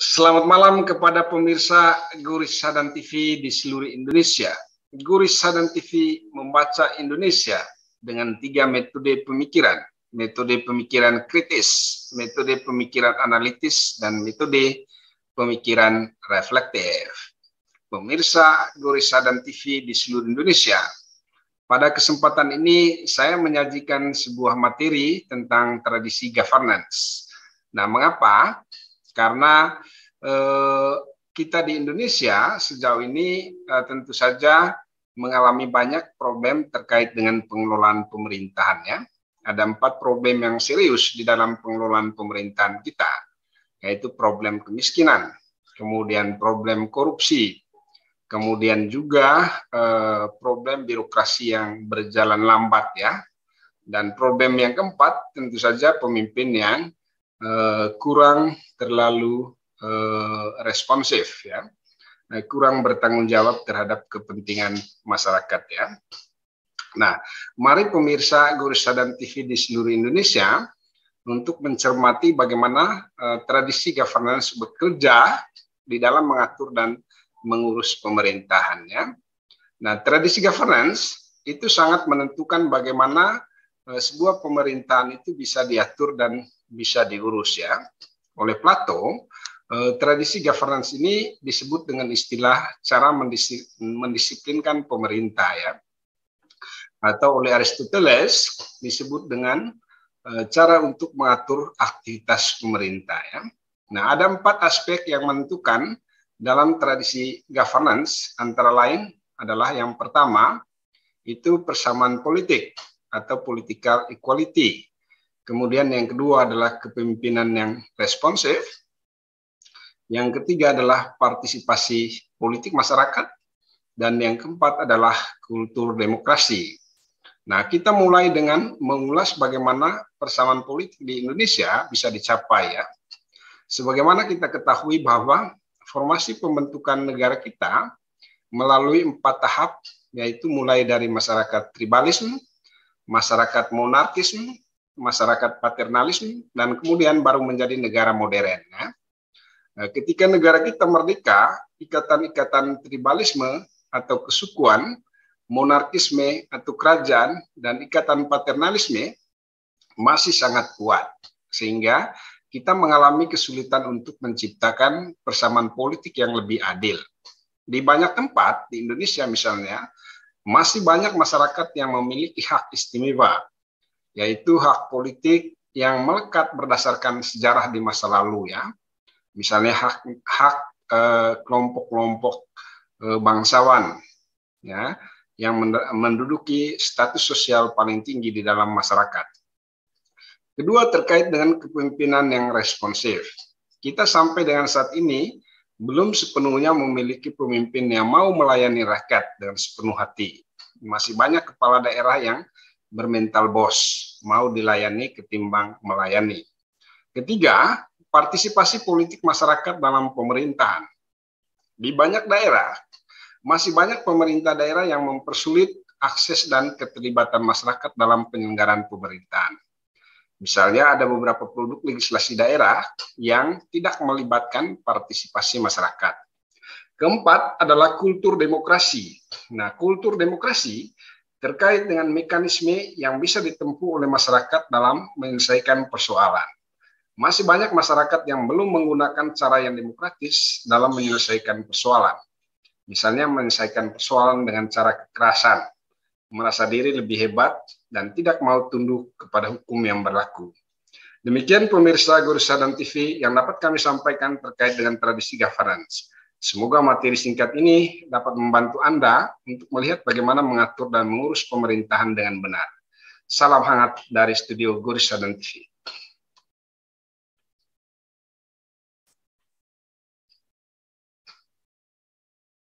Selamat malam kepada pemirsa Guris Sadan TV di seluruh Indonesia. Guris Sadan TV membaca Indonesia dengan 3 metode pemikiran. Metode pemikiran kritis, metode pemikiran analitis, dan metode pemikiran reflektif. Pemirsa Guris Sadan TV di seluruh Indonesia, pada kesempatan ini saya menyajikan sebuah materi tentang tradisi governance. Nah, mengapa? Karena kita di Indonesia sejauh ini tentu saja mengalami banyak problem terkait dengan pengelolaan pemerintahan, ya. Ada 4 problem yang serius di dalam pengelolaan pemerintahan kita, yaitu problem kemiskinan, kemudian problem korupsi, kemudian juga problem birokrasi yang berjalan lambat, ya. Dan problem yang keempat tentu saja pemimpin yang kurang terlalu responsif, ya, kurang bertanggung jawab terhadap kepentingan masyarakat, ya. Nah, mari pemirsa Guris Sadan TV di seluruh Indonesia untuk mencermati bagaimana tradisi governance bekerja di dalam mengatur dan mengurus pemerintahannya. Nah, tradisi governance itu sangat menentukan bagaimana sebuah pemerintahan itu bisa diatur dan bisa diurus, ya. Oleh Plato, tradisi governance ini disebut dengan istilah cara mendisiplinkan pemerintah, ya. Atau oleh Aristoteles disebut dengan cara untuk mengatur aktivitas pemerintah, ya. Nah, ada 4 aspek yang menentukan dalam tradisi governance, antara lain adalah yang pertama itu persamaan politik atau political equality. Kemudian yang kedua adalah kepemimpinan yang responsif. Yang ketiga adalah partisipasi politik masyarakat. Dan yang keempat adalah kultur demokrasi. Nah, kita mulai dengan mengulas bagaimana persamaan politik di Indonesia bisa dicapai, ya. Sebagaimana kita ketahui bahwa formasi pembentukan negara kita melalui 4 tahap, yaitu mulai dari masyarakat tribalisme, masyarakat monarkisme, masyarakat paternalisme, dan kemudian baru menjadi negara modern, ya. Ketika negara kita merdeka, ikatan-ikatan tribalisme atau kesukuan, monarkisme atau kerajaan, dan ikatan paternalisme masih sangat kuat, sehingga kita mengalami kesulitan untuk menciptakan persamaan politik yang lebih adil. Di banyak tempat di Indonesia misalnya, masih banyak masyarakat yang memiliki hak istimewa, yaitu hak politik yang melekat berdasarkan sejarah di masa lalu, ya. Misalnya hak kelompok-kelompok bangsawan, ya, yang menduduki status sosial paling tinggi di dalam masyarakat. Kedua, terkait dengan kepemimpinan yang responsif. Kita sampai dengan saat ini belum sepenuhnya memiliki pemimpin yang mau melayani rakyat dengan sepenuh hati. Masih banyak kepala daerah yang bermental bos, mau dilayani ketimbang melayani. Ketiga, partisipasi politik masyarakat dalam pemerintahan. Di banyak daerah, masih banyak pemerintah daerah yang mempersulit akses dan keterlibatan masyarakat dalam penyelenggaraan pemerintahan. Misalnya ada beberapa produk legislasi daerah yang tidak melibatkan partisipasi masyarakat. Keempat adalah kultur demokrasi. Nah, kultur demokrasi terkait dengan mekanisme yang bisa ditempuh oleh masyarakat dalam menyelesaikan persoalan. Masih banyak masyarakat yang belum menggunakan cara yang demokratis dalam menyelesaikan persoalan. Misalnya menyelesaikan persoalan dengan cara kekerasan, merasa diri lebih hebat, dan tidak mau tunduk kepada hukum yang berlaku. Demikian pemirsa Guris Sadan TV yang dapat kami sampaikan terkait dengan tradisi governance. Semoga materi singkat ini dapat membantu Anda untuk melihat bagaimana mengatur dan mengurus pemerintahan dengan benar. Salam hangat dari studio Guris Sadan TV.